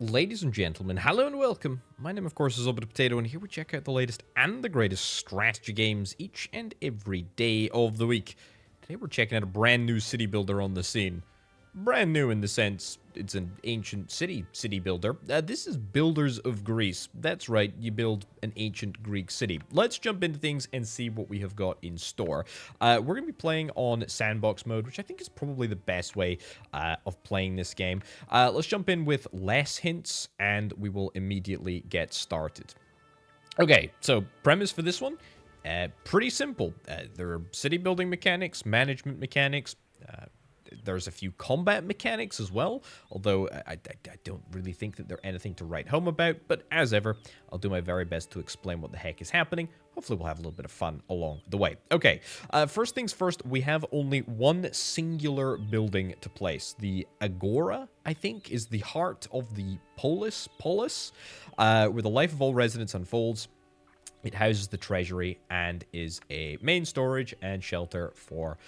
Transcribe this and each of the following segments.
Ladies and gentlemen, hello and welcome. My name, of course, is Orbital Potato, and here we check out the latest and the greatest strategy games each and every day of the week. Today we're checking out a brand new city builder on the scene. Brand new in the sense it's an ancient city builder. This is Builders of Greece. That's right, you build an ancient Greek city. Let's jump into things and see what we have got in store. We're going to be playing on sandbox mode, which I think is probably the best way of playing this game. Let's jump in with less hints, and we will immediately get started. Okay, so premise for this one, pretty simple. There are city building mechanics, management mechanics. There's a few combat mechanics as well, although I don't really think that they're anything to write home about, but as ever, I'll do my very best to explain what the heck is happening. Hopefully we'll have a little bit of fun along the way. Okay, first things first, we have only one singular building to place. The Agora, I think, is the heart of the Polis, where the life of all residents unfolds. It houses the treasury and is a main storage and shelter for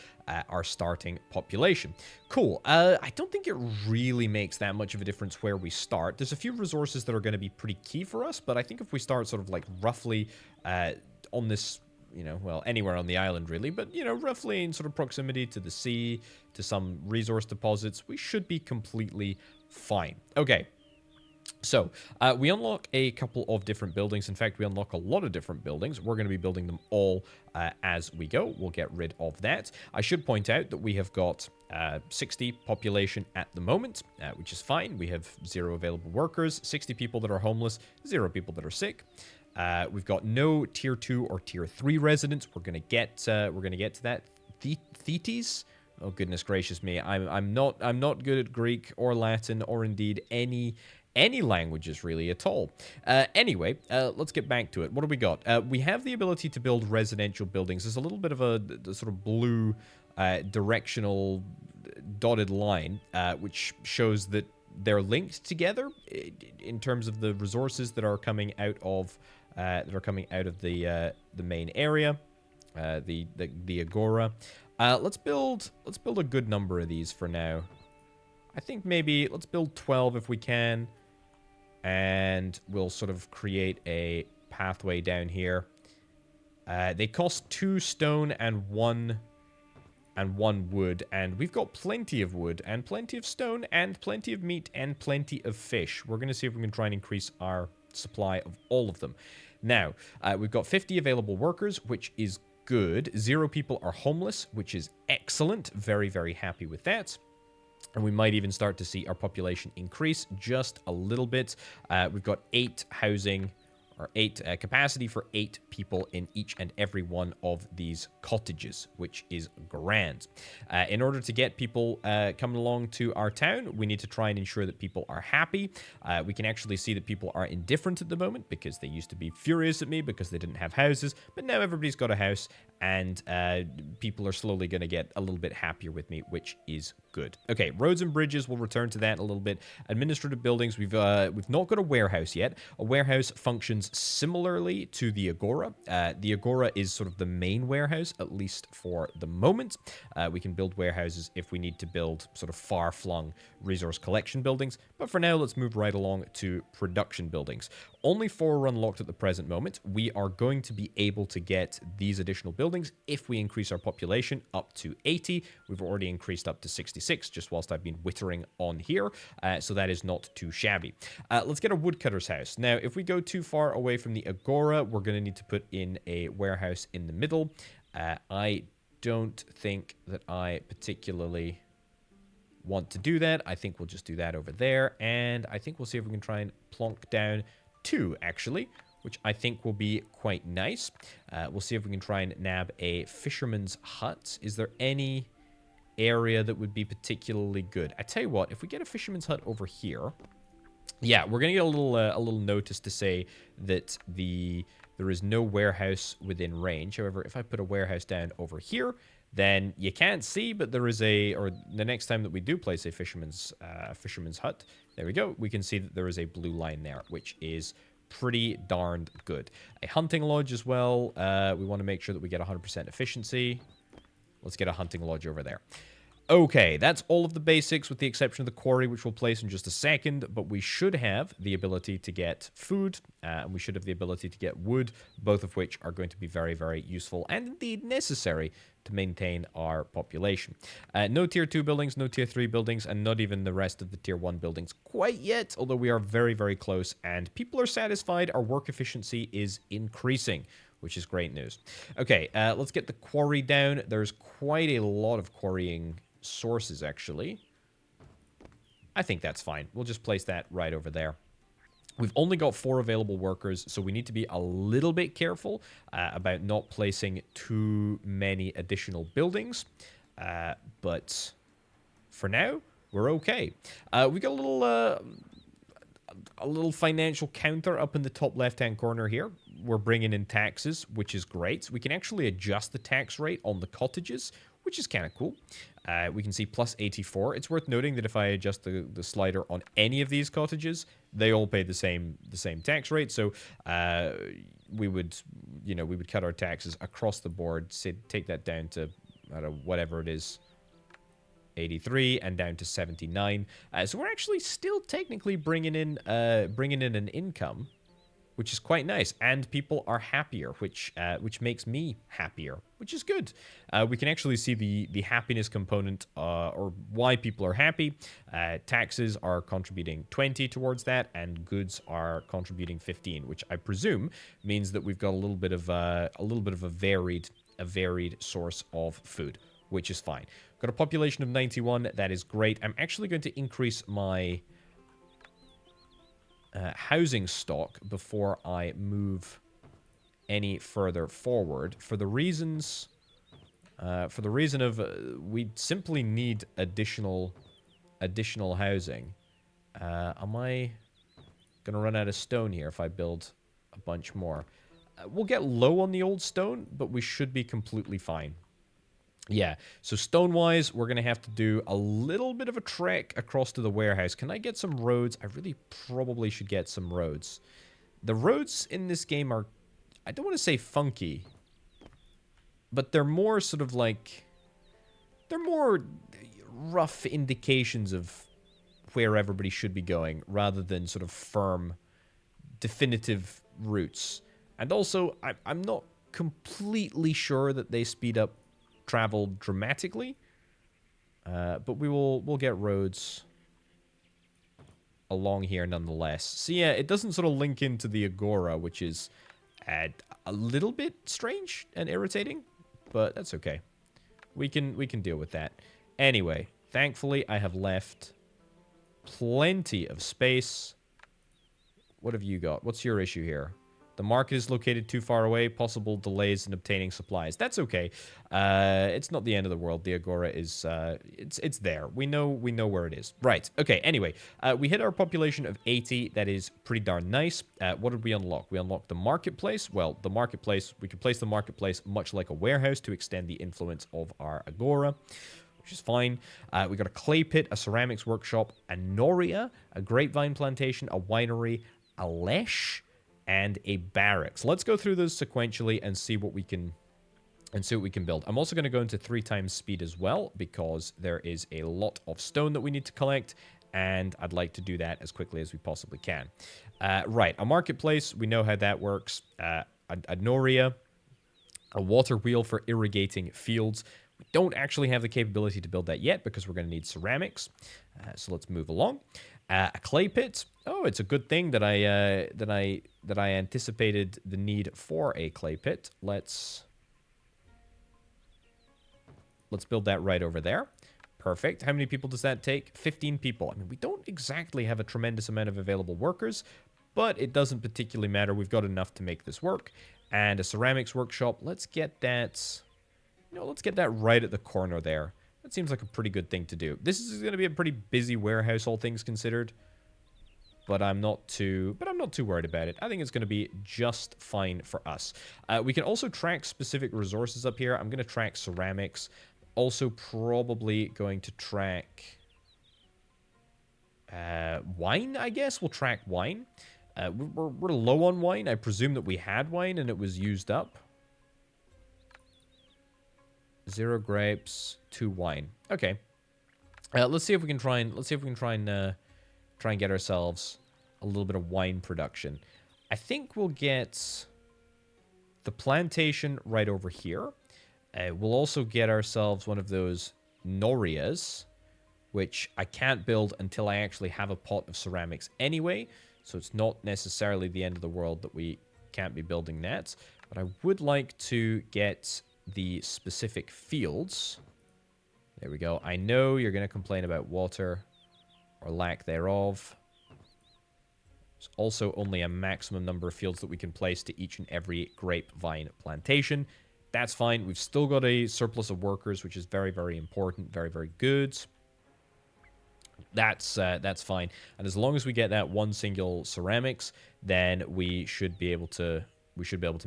our starting population. Cool. I don't think it really makes that much of a difference where we start. There's a few resources that are going to be pretty key for us, but I think if we start sort of like roughly on this, well, anywhere on the island really, but, roughly in sort of proximity to the sea, to some resource deposits, we should be completely fine. Okay. So, we unlock a couple of different buildings. In fact, we unlock a lot of different buildings. We're going to be building them all as we go. We'll get rid of that. I should point out that we have got 60 population at the moment, which is fine. We have 0 available workers, 60 people that are homeless, 0 people that are sick. We've got no tier 2 or tier 3 residents. We're going to get to that. Thetes? Oh goodness gracious me! I'm not good at Greek or Latin or indeed any languages really at all. Anyway, let's get back to it. What do we got? We have the ability to build residential buildings. There's a little bit of a sort of blue directional dotted line, which shows that they're linked together in terms of the resources that are coming out of the main area, the Agora. Let's build a good number of these for now. I think maybe let's build 12 if we can. And we'll sort of create a pathway down here. They cost 2 stone and 1 wood, and we've got plenty of wood and plenty of stone and plenty of meat and plenty of fish. We're going to see if we can try and increase our supply of all of them. Now, we've got 50 available workers, which is good. 0 people are homeless, which is excellent. Very, very happy with that. And we might even start to see our population increase just a little bit. We've got 8 housing, or 8 capacity for 8 people in each and every one of these cottages, which is grand. In order to get people coming along to our town, we need to try and ensure that people are happy. We can actually see that people are indifferent at the moment because they used to be furious at me because they didn't have houses, but now everybody's got a house, and people are slowly going to get a little bit happier with me, which is good. Okay, roads and bridges, we'll return to that in a little bit. Administrative buildings, we've not got a warehouse yet. A warehouse functions similarly to the Agora. The Agora is sort of the main warehouse, at least for the moment. We can build warehouses if we need to build sort of far-flung resource collection buildings, but for now, let's move right along to production buildings. Only 4 are unlocked at the present moment. We are going to be able to get these additional buildings if we increase our population up to 80. We've already increased up to 66 just whilst I've been wittering on here, so that is not too shabby. Let's get a woodcutter's house. Now, if we go too far away from the Agora, we're going to need to put in a warehouse in the middle. I don't think that I particularly want to do that. I think we'll just do that over there, and I think we'll see if we can try and plonk down 2, actually, which I think will be quite nice. We'll see if we can try and nab a fisherman's hut. Is there any area that would be particularly good? I tell you what, if we get a fisherman's hut over here, yeah, we're gonna get a little notice to say that there is no warehouse within range. However, if I put a warehouse down over here, then you can't see, but there is or the next time that we do place a fisherman's hut, there we go, we can see that there is a blue line there, which is pretty darned good. A hunting lodge as well. We want to make sure that we get 100% efficiency. Let's get a hunting lodge over there. Okay, that's all of the basics with the exception of the quarry, which we'll place in just a second, but we should have the ability to get food, and we should have the ability to get wood, both of which are going to be very, very useful and indeed necessary to maintain our population. No tier 2 buildings, no tier 3 buildings, and not even the rest of the tier 1 buildings quite yet, although we are very, very close, and people are satisfied. Our work efficiency is increasing, which is great news. Okay, let's get the quarry down. There's quite a lot of quarrying sources, actually. I think that's fine. We'll just place that right over there. We've only got 4 available workers, so we need to be a little bit careful about not placing too many additional buildings. But for now, we're okay. We got a little financial counter up in the top left-hand corner here. We're bringing in taxes, which is great. We can actually adjust the tax rate on the cottages, which is kind of cool. We can see plus 84. It's worth noting that if I adjust the slider on any of these cottages, they all pay the same tax rate. So we would cut our taxes across the board. Say take that down to I don't know, whatever it is, 83 and down to 79. So we're actually still technically bringing in an income, which is quite nice, and people are happier, which makes me happier, which is good. We can actually see the happiness component, or why people are happy. Taxes are contributing 20 towards that, and goods are contributing 15, which I presume means that we've got a little bit of a varied source of food, which is fine. Got a population of 91. That is great. I'm actually going to increase my housing stock before I move any further forward for the reason of we simply need additional housing. Am I gonna run out of stone here if I build a bunch more? We'll get low on the old stone, but we should be completely fine. Yeah, so stone-wise, we're going to have to do a little bit of a trek across to the warehouse. Can I get some roads? I really probably should get some roads. The roads in this game are, I don't want to say funky, but they're more sort of like, they're more rough indications of where everybody should be going, rather than sort of firm, definitive routes. And also, I'm not completely sure that they speed up travel dramatically, but we'll get roads along here nonetheless. So yeah, it doesn't sort of link into the Agora, which is a little bit strange and irritating, but that's okay. We can deal with that. Anyway, thankfully I have left plenty of space. What have you got? What's your issue here? The market is located too far away. Possible delays in obtaining supplies. That's okay. It's not the end of the world. The Agora is it's there. We know where it is. Right. Okay. Anyway, we hit our population of 80. That is pretty darn nice. What did we unlock? We unlocked the marketplace. Well, the marketplace. We could place the marketplace much like a warehouse to extend the influence of our Agora, which is fine. We got a clay pit, a ceramics workshop, a noria, a grapevine plantation, a winery, a lesh, and a barracks. Let's go through those sequentially and see what we can build. I'm also going to go into 3 times speed as well, because there is a lot of stone that we need to collect, and I'd like to do that as quickly as we possibly can. Right, a marketplace, we know how that works. A noria, a water wheel for irrigating fields. We don't actually have the capability to build that yet because we're going to need ceramics. So let's move along. A clay pit. Oh, it's a good thing that I anticipated the need for a clay pit. Let's build that right over there. Perfect. How many people does that take? 15 people. I mean, we don't exactly have a tremendous amount of available workers, but it doesn't particularly matter. We've got enough to make this work. And a ceramics workshop. Let's get that, let's get that right at the corner there. That seems like a pretty good thing to do. This is going to be a pretty busy warehouse, all things considered. But I'm not too worried about it. I think it's going to be just fine for us. We can also track specific resources up here. I'm going to track ceramics. Also probably going to track wine, I guess. We'll track wine. We're low on wine. I presume that we had wine and it was used up. 0 grapes, 2 wine. Okay, Let's see if we can try and try and get ourselves a little bit of wine production. I think we'll get the plantation right over here. We'll also get ourselves one of those norias, which I can't build until I actually have a pot of ceramics anyway. So it's not necessarily the end of the world that we can't be building that. But I would like to get the specific fields. There we go. I know you're going to complain about water or lack thereof. There's also only a maximum number of fields that we can place to each and every grapevine plantation. That's fine. We've still got a surplus of workers, which is very, very important. Very, very good. That's fine. And as long as we get that one single ceramics, then we should be able to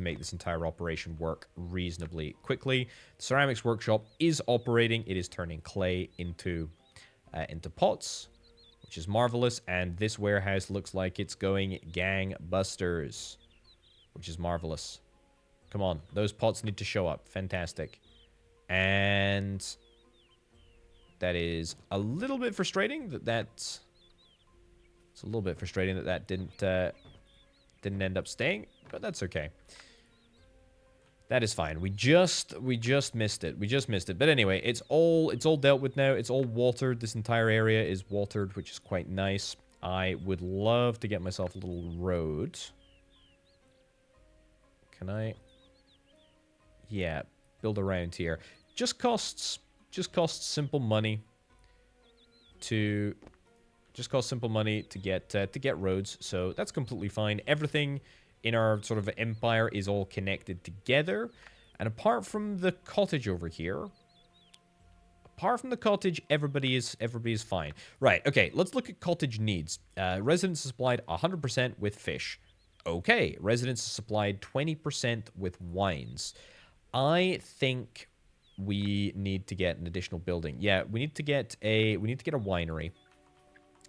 make this entire operation work reasonably quickly. The ceramics workshop is operating. It is turning clay into pots, which is marvelous. And this warehouse looks like it's going gangbusters, which is marvelous. Come on, those pots need to show up. Fantastic. And that is a little bit frustrating it's a little bit frustrating that didn't end up staying, but that's okay. That is fine. We just missed it. We just missed it. But anyway, it's all dealt with now. It's all watered. This entire area is watered, which is quite nice. I would love to get myself a little road. Can I? Yeah, build around here. Just costs simple money to get roads, so that's completely fine. Everything in our sort of empire is all connected together, and apart from the cottage over here, everybody is fine. Right, okay, let's look at cottage needs. Residents are supplied 100% with fish. Okay, residents are supplied 20% with wines. I think we need to get an additional building. Yeah, we need to get a winery.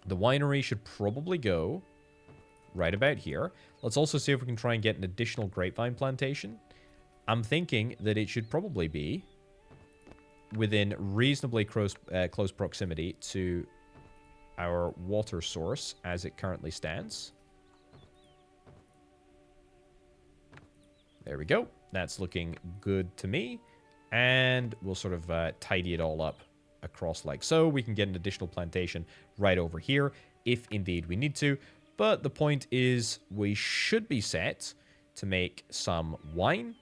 The winery should probably go right about here. Let's also see if we can try and get an additional grapevine plantation. I'm thinking that it should probably be within reasonably close proximity to our water source as it currently stands. There we go. That's looking good to me. And we'll sort of tidy it all up across like so. We can get an additional plantation right over here if indeed we need to. But the point is we should be set to make some wine.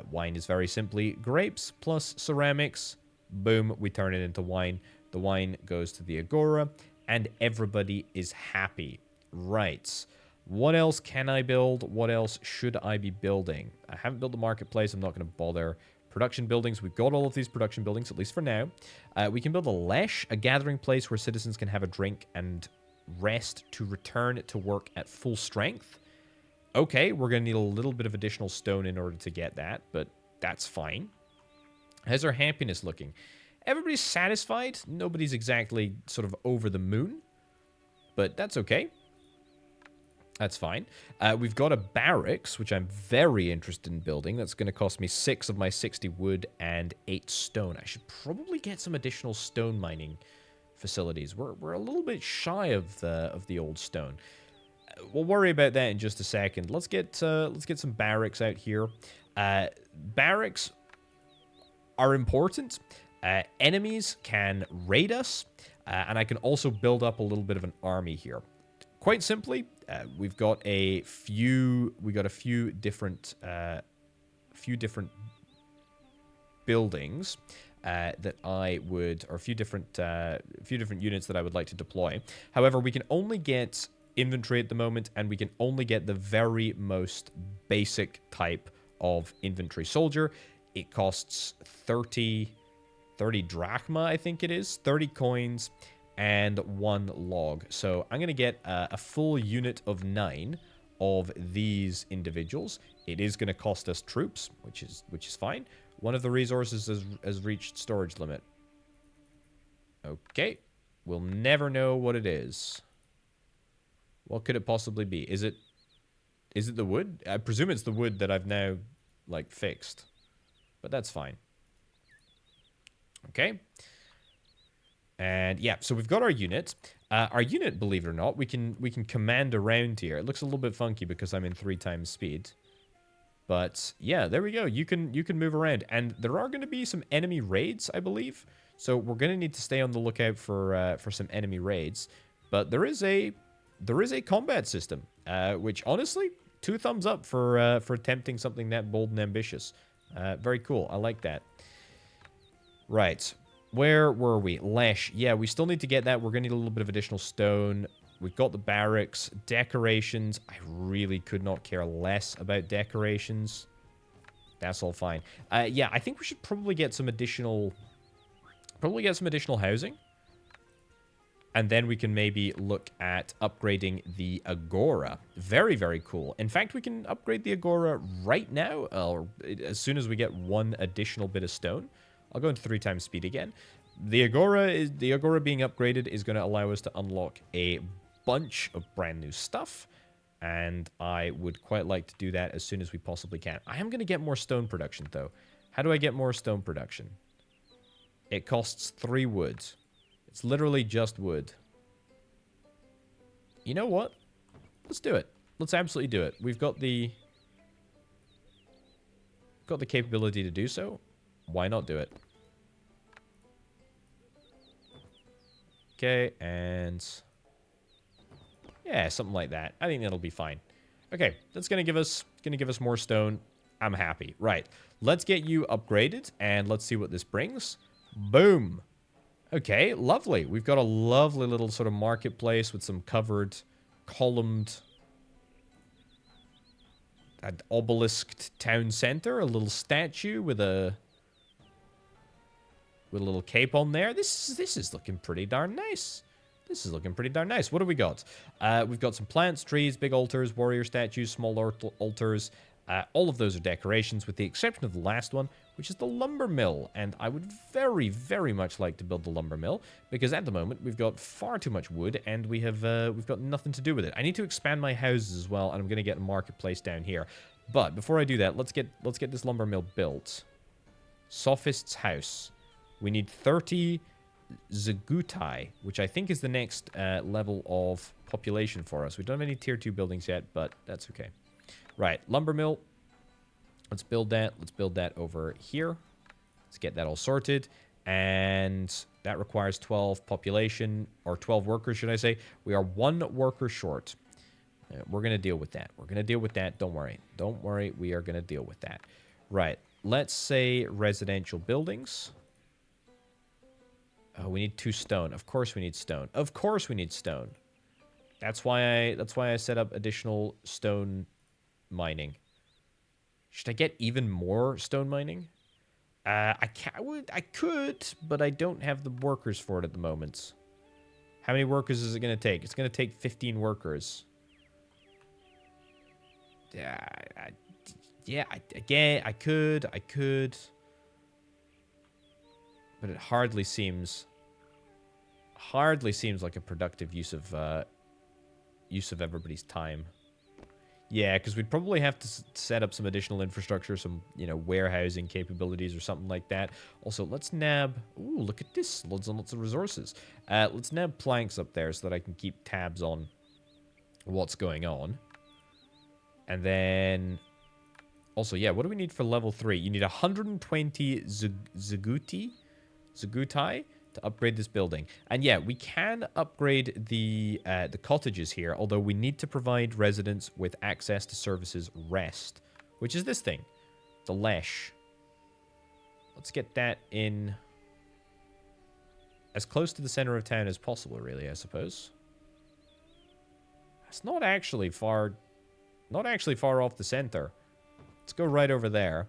Wine is very simply grapes plus ceramics. Boom, we turn it into wine. The wine goes to the Agora and everybody is happy. Right. What else can I build? What else should I be building? I haven't built the marketplace. I'm not going to bother. Production buildings. We've got all of these production buildings, at least for now. We can build a lesh, a gathering place where citizens can have a drink and rest to return to work at full strength. Okay, we're going to need a little bit of additional stone in order to get that, but that's fine. How's our happiness looking? Everybody's satisfied. Nobody's exactly sort of over the moon, but that's okay. That's fine. We've got a barracks, which I'm very interested in building. That's going to cost me 6 of my 60 wood and 8 stone. I should probably get some additional stone mining facilities. We're a little bit shy of the old stone. We'll worry about that in just a second. Let's get some barracks out here. Barracks are important. Enemies can raid us, and I can also build up a little bit of an army here. Quite simply, we've got a few different buildings that I would, or a few different units that I would like to deploy. However, we can only get inventory at the moment, and we can only get the very most basic type of infantry soldier. It costs 30 drachma, I think it is, 30 coins. And 1 log. So I'm going to get a full unit of 9 of these individuals. It is going to cost us troops, which is fine. One of the resources has reached storage limit. Okay. We'll never know what it is. What could it possibly be? Is it the wood? I presume it's the wood that I've now, like, fixed. But that's fine. Okay. And yeah, so we've got our unit. Our unit, believe it or not, we can command around here. It looks a little bit funky because I'm in 3 times speed. But yeah, there we go. You can move around, and there are going to be some enemy raids, I believe. So we're going to need to stay on the lookout for some enemy raids. But there is a combat system, which honestly, 2 thumbs up for attempting something that bold and ambitious. Very cool. I like that. Right. Where were we? Lesh. Yeah, we still need to get that. We're going to need a little bit of additional stone. We've got the barracks. Decorations. I really could not care less about decorations. That's all fine. Yeah, I think we should probably get some additional... housing. And then we can maybe look at upgrading the Agora. Very, very cool. In fact, we can upgrade the Agora right now, or as soon as we get 1 additional bit of stone. I'll go into 3 times speed again. The Agora being upgraded is going to allow us to unlock a bunch of brand new stuff. And I would quite like to do that as soon as we possibly can. I am going to get more stone production, though. How do I get more stone production? It costs 3 wood. It's literally just wood. You know what? Let's do it. Let's absolutely do it. We've got the capability to do so. Why not do it? Okay, and yeah, something like that. I think that'll be fine. Okay, that's gonna give us more stone. I'm happy. Right, let's get you upgraded and let's see what this brings. Boom. Okay, lovely. We've got a lovely little sort of marketplace with some covered, columned, an obelisked town center, a little statue with a little cape on there. This is looking pretty darn nice. This is looking pretty darn nice. What do we got? We've got some plants, trees, big altars, warrior statues, small altars. All of those are decorations, with the exception of the last one, which is the lumber mill. And I would very, very much like to build the lumber mill, because at the moment we've got far too much wood, and we've got nothing to do with it. I need to expand my houses as well, and I'm going to get a marketplace down here. But before I do that, let's get this lumber mill built. Sophist's house. We need 30 Zagutai, which I think is the next level of population for us. We don't have any tier 2 buildings yet, but that's okay. Right, lumber mill. Let's build that. Let's build that over here. Let's get that all sorted. And that requires 12 population, or 12 workers, should I say. We are 1 worker short. We're going to deal with that. We're going to deal with that. Don't worry. Don't worry. We are going to deal with that. Right. Let's say residential buildings. Oh, we need 2 stone. Of course we need stone. Of course we need stone. That's why I set up additional stone mining. Should I get even more stone mining? I could, but I don't have the workers for it at the moment. How many workers is it going to take? It's going to take 15 workers. Yeah, again, I could. But it hardly seems like a productive use of everybody's time. Yeah, because we'd probably have to set up some additional infrastructure, some, warehousing capabilities or something like that. Also, let's nab... Ooh, look at this. Lots and lots of resources. Let's nab planks up there so that I can keep tabs on what's going on. And then... Also, yeah, what do we need for level 3? You need 120 Zagutai to upgrade this building. And yeah, we can upgrade the cottages here, although we need to provide residents with access to services rest, which is this thing, the Lesh. Let's get that in as close to the center of town as possible, really, I suppose. It's not actually far off the center. Let's go right over there.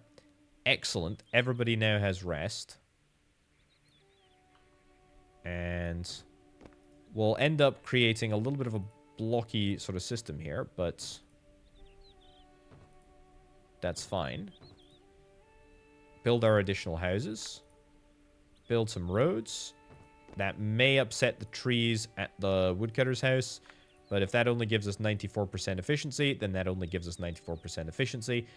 Excellent. Everybody now has rest. And we'll end up creating a little bit of a blocky sort of system here, but that's fine. Build our additional houses. Build some roads. That may upset the trees at the woodcutter's house, but if that only gives us 94% efficiency, then that only gives us 94% efficiency.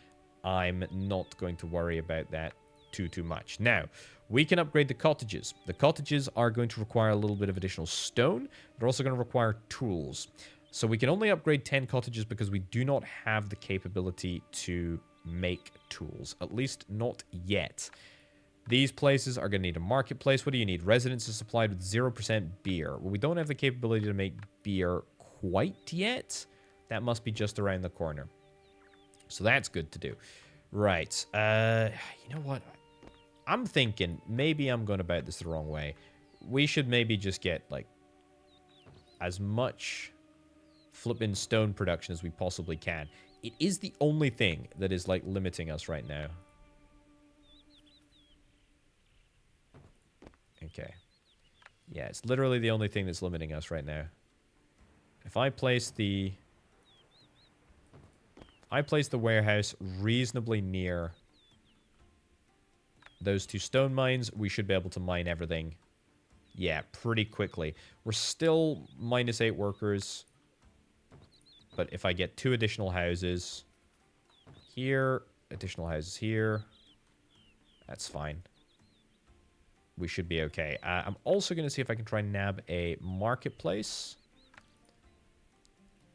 I'm not going to worry about that too much. Now, We can upgrade the cottages. The cottages are going to require a little bit of additional stone. They're also going to require tools. So we can only upgrade 10 cottages because we do not have the capability to make tools. At least not yet. These places are going to need a marketplace. What do you need? Residences supplied with 0% beer. Well, we don't have the capability to make beer quite yet. That must be just around the corner. So that's good to do. Right. You know what? I'm thinking maybe I'm going about this the wrong way. We should maybe just get, like, as much flipping stone production as we possibly can. It is the only thing that is, like, limiting us right now. Okay. Yeah, it's literally the only thing that's limiting us right now. If I place the warehouse reasonably near those two stone mines, we should be able to mine everything. Yeah, pretty quickly. We're still -8 workers. But if I get 2 additional houses here, additional houses here, that's fine. We should be okay. I'm also going to see if I can try and nab a marketplace.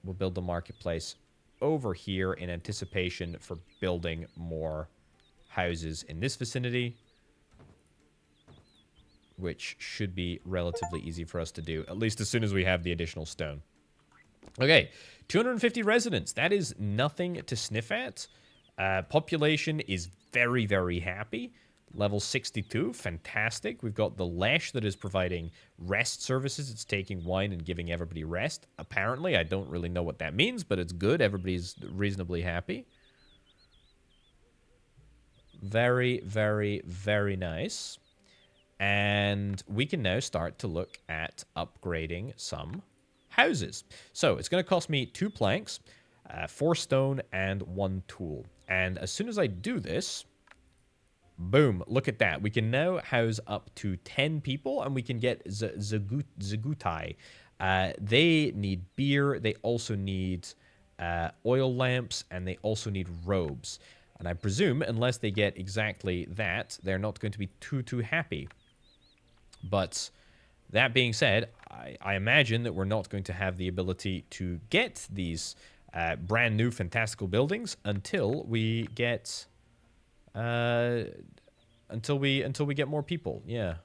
We'll build the marketplace over here in anticipation for building more houses in this vicinity, which should be relatively easy for us to do, at least as soon as we have the additional stone. Okay, 250 residents. That is nothing to sniff at. Population is very, very happy. Level 62, fantastic. We've got the Lesh that is providing rest services. It's taking wine and giving everybody rest. Apparently, I don't really know what that means, but it's good. Everybody's reasonably happy. Very, very, very nice. And we can now start to look at upgrading some houses. So it's going to cost me 2 planks, 4 stone, and 1 tool. And as soon as I do this, boom, look at that. We can now house up to 10 people, and we can get Zagutai. They need beer. They also need oil lamps, and they also need robes. And I presume, unless they get exactly that, they're not going to be too happy. But that being said, I imagine that we're not going to have the ability to get these brand new fantastical buildings until we get until we get more people. Yeah.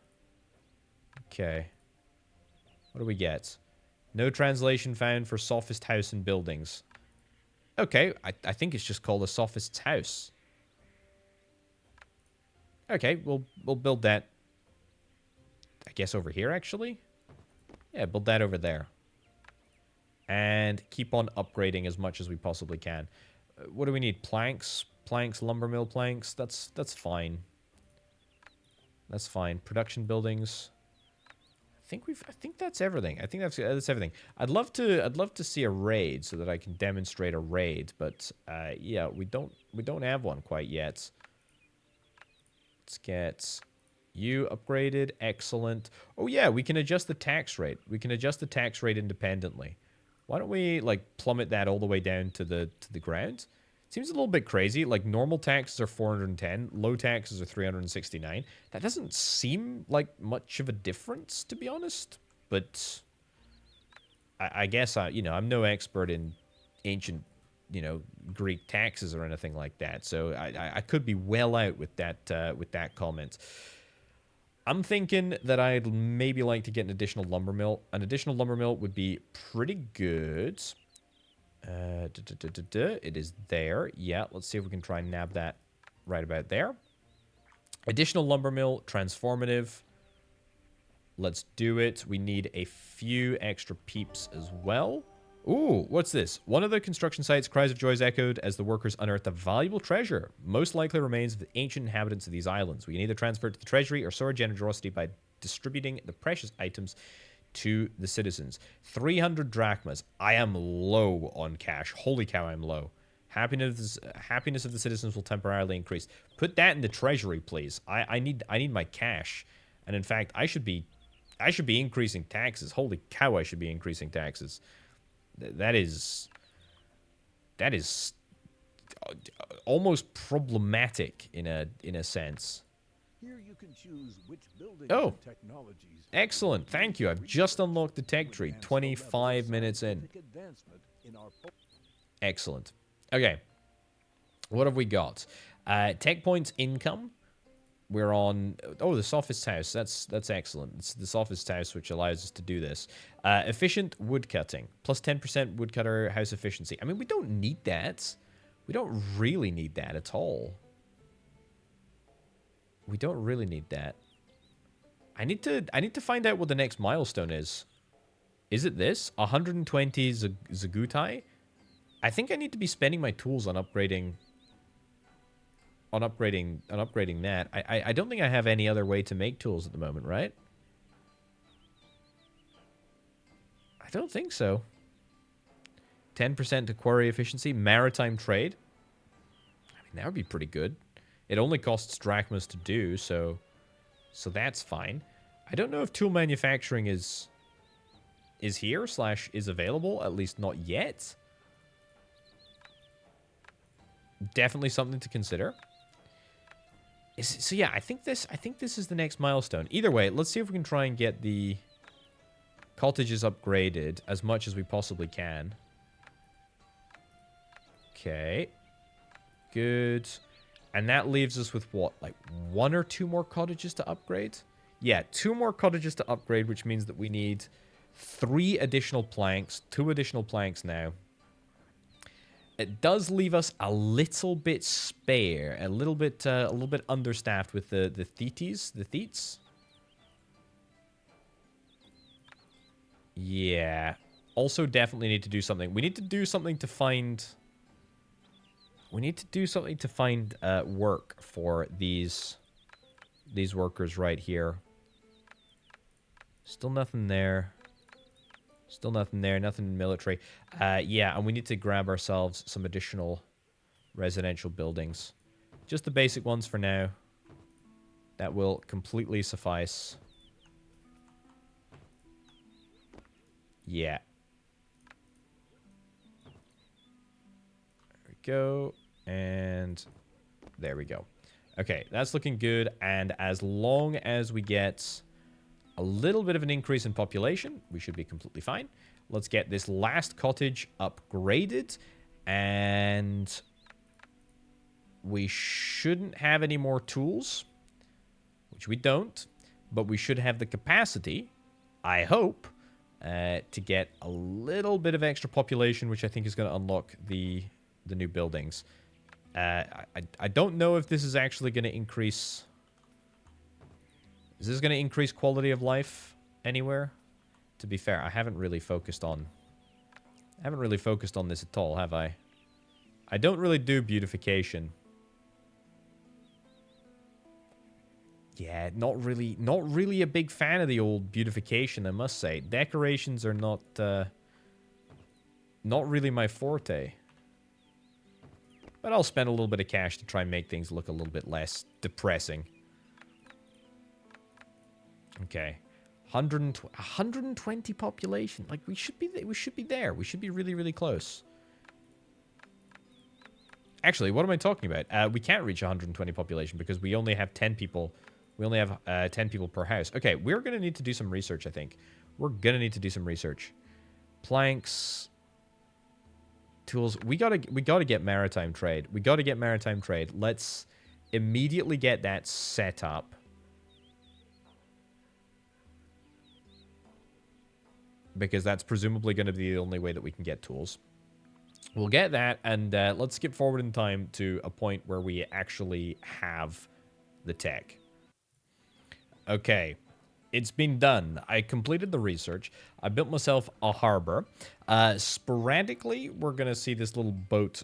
Okay. What do we get? No translation found for sophist house and buildings. Okay, I think it's just called a sophist's house. Okay, we'll build that. I guess over here, actually? Yeah, build that over there. And keep on upgrading as much as we possibly can. What do we need? Planks? Planks, lumber mill planks? That's fine. That's fine. Production buildings. I think that's everything. I think that's everything. I'd love to see a raid so that I can demonstrate a raid, but yeah, we don't have one quite yet. Let's get you upgraded. Excellent. Oh yeah, we can adjust the tax rate. We can adjust the tax rate independently. Why don't we like plummet that all the way down to the ground? Seems a little bit crazy. Like normal taxes are 410, low taxes are 369. That doesn't seem like much of a difference, to be honest. But I guess I'm no expert in ancient, Greek taxes or anything like that. So I could be well out with that comment. I'm thinking that I'd maybe like to get an additional lumber mill. An additional lumber mill would be pretty good. It is there. Yeah, let's see if we can try and nab that right about there. Additional lumber mill, transformative. Let's do it. We need a few extra peeps as well. Ooh, what's this? One of the construction sites, cries of joy is echoed as the workers unearth a valuable treasure, most likely remains of the ancient inhabitants of these islands. We can either transfer it to the treasury or sow our generosity by distributing the precious items to the citizens. 300 drachmas. I am low on cash. Holy cow, I'm low. Happiness of the citizens will temporarily increase. Put that in the treasury, please. I need my cash. And in fact, I should be increasing taxes. Holy cow, I should be increasing taxes. That is almost problematic in a sense. Here you can choose which buildings Oh. and technologies. Excellent. Thank you. I've just unlocked the tech tree. 25 minutes in. Excellent. Okay. What have we got? Tech points income. We're on... Oh, the sophist house. That's excellent. It's the sophist house which allows us to do this. Efficient woodcutting. Plus 10% woodcutter house efficiency. I mean, we don't need that. We don't really need that at all. We don't really need that. I need to find out what the next milestone is. Is it this? 120 Zagutai? I think I need to be spending my tools on upgrading... On upgrading that. I don't think I have any other way to make tools at the moment, right? I don't think so. 10% to quarry efficiency. Maritime trade. I mean, that would be pretty good. It only costs drachmas to do, so that's fine. I don't know if tool manufacturing is here / is available, at least not yet. Definitely something to consider. So yeah, I think this is the next milestone. Either way, let's see if we can try and get the cottages upgraded as much as we possibly can. Okay. Good. And that leaves us with what? Like 1 or 2 more cottages to upgrade? Yeah, 2 more cottages to upgrade, which means that we need 3 additional planks. 2 additional planks now. It does leave us a little bit spare, a little bit understaffed with the thetes. Yeah. Also, definitely need to do something. We need to do something to find. We need to do something to find work for these workers right here. Still nothing there. Still nothing there. Nothing in military. Yeah, and we need to grab ourselves some additional residential buildings. Just the basic ones for now. That will completely suffice. Yeah. There we go. And there we go. Okay, that's looking good. And as long as we get a little bit of an increase in population, we should be completely fine. Let's get this last cottage upgraded. And we shouldn't have any more tools, which we don't. But we should have the capacity, I hope, to get a little bit of extra population, which I think is going to unlock the new buildings. I don't know if this is actually going to increase... Is this going to increase quality of life anywhere? To be fair, I haven't really focused on this at all, have I? I don't really do beautification. Yeah, not really a big fan of the old beautification, I must say. Decorations are not really my forte. But I'll spend a little bit of cash to try and make things look a little bit less depressing. Okay. 120 population. Like, we should be there. We should be really, really close. Actually, what am I talking about? We can't reach 120 population because we only have 10 people. We only have 10 people per house. Okay, we're going to need to do some research, I think. We're going to need to do some research. Planks, tools. We gotta get maritime trade. We gotta get maritime trade. Let's immediately get that set up. Because that's presumably going to be the only way that we can get tools. We'll get that, and let's skip forward in time to a point where we actually have the tech. Okay. It's been done. I completed the research. I built myself a harbor. Sporadically, we're going to see this little boat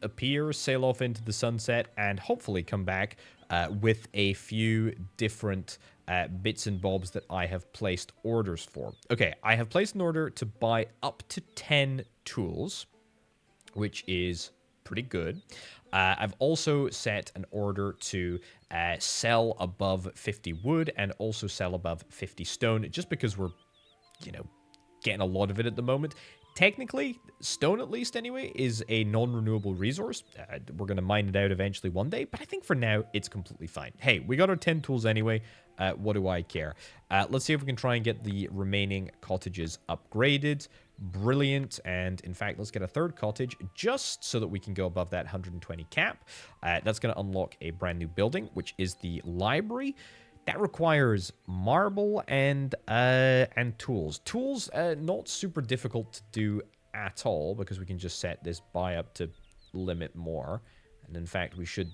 appear, sail off into the sunset, and hopefully come back with a few different bits and bobs that I have placed orders for. Okay, I have placed an order to buy up to 10 tools, which is pretty good. I've also set an order to sell above 50 wood and also sell above 50 stone, just because we're, you know, getting a lot of it at the moment. technically, stone at least anyway, is a non-renewable resource. We're going to mine it out eventually one day, but I think for now, it's completely fine. Hey, we got our 10 tools anyway. What do I care? Let's see if we can try and get the remaining cottages upgraded. Brilliant. And in fact, let's get a third cottage just so that we can go above that 120 cap. That's going to unlock a brand new building, which is the library. That requires marble and tools. Tools, not super difficult to do at all because we can just set this buy up to limit more. And in fact, we should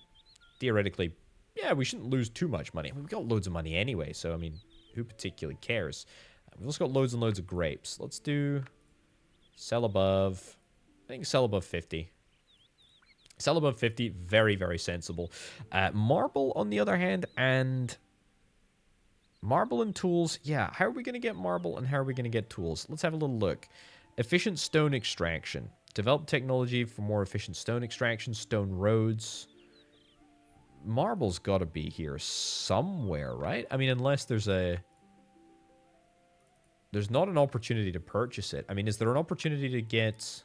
theoretically, yeah, we shouldn't lose too much money. I mean, we've got loads of money anyway, so I mean, who particularly cares? We've also got loads and loads of grapes. Let's do sell above, I think sell above 50. Sell above 50, very, very sensible. Marble, on the other hand, and marble and tools, yeah, how are we going to get marble and how are we going to get tools? Let's have a little look. Efficient stone extraction. Develop technology for more efficient stone extraction, stone roads. Marble's got to be here somewhere, right? I mean, unless there's a... There's not an opportunity to purchase it. I mean, is there an opportunity to get...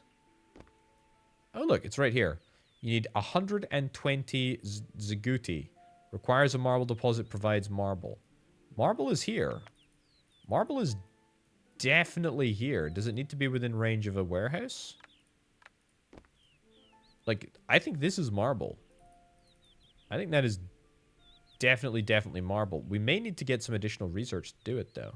Oh, look, it's right here. You need 120 Ziguti. Requires a marble deposit, provides marble. Marble is here. Marble is definitely here. Does it need to be within range of a warehouse? Like, I think this is marble. I think that is definitely marble. We may need to get some additional research to do it, though.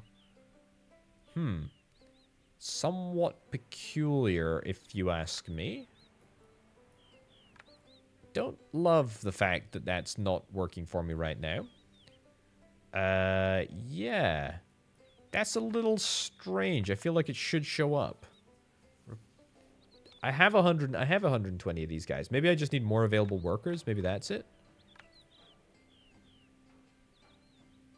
Somewhat peculiar, if you ask me. Don't love the fact that that's not working for me right now. Yeah. That's a little strange. I feel like it should show up. I have 120 of these guys. Maybe I just need more available workers. Maybe that's it.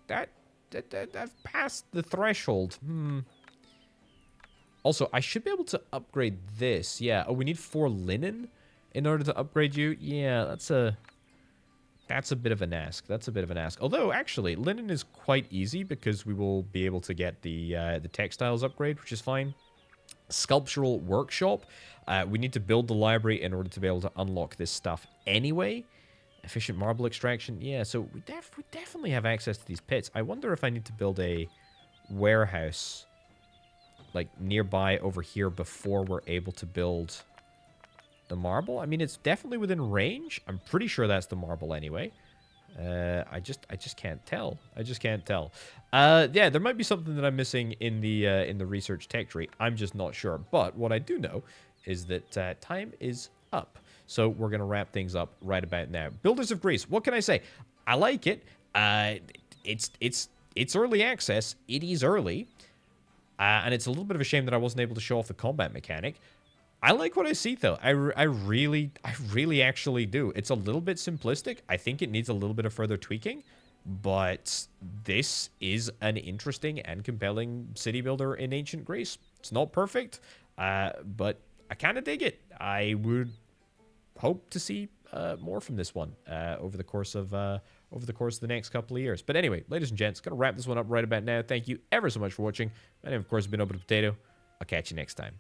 I've passed the threshold. Also, I should be able to upgrade this. Yeah. Oh, we need 4 linen in order to upgrade you. Yeah, that's a bit of an ask. That's a bit of an ask. Although, actually, linen is quite easy because we will be able to get the textiles upgrade, which is fine. Sculptural workshop. We need to build the library in order to be able to unlock this stuff anyway. Efficient marble extraction. Yeah, so we definitely have access to these pits. I wonder if I need to build a warehouse like nearby over here before we're able to build the marble. I mean, it's definitely within range. I'm pretty sure that's the marble anyway. I just can't tell. I just can't tell. Yeah, there might be something that I'm missing in the research tech tree. I'm just not sure. But what I do know is that time is up. So we're gonna wrap things up right about now. Builders of Greece. What can I say? I like it. It's early access. It is early, and it's a little bit of a shame that I wasn't able to show off the combat mechanic. I like what I see, though. I really actually do. It's a little bit simplistic. I think it needs a little bit of further tweaking, but this is an interesting and compelling city builder in ancient Greece. It's not perfect, but I kind of dig it. I would hope to see more from this one over the course of the next couple of years. But anyway, ladies and gents, gonna wrap this one up right about now. Thank you ever so much for watching. My name, of course, has been Orbital Potato. I'll catch you next time.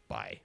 Bye.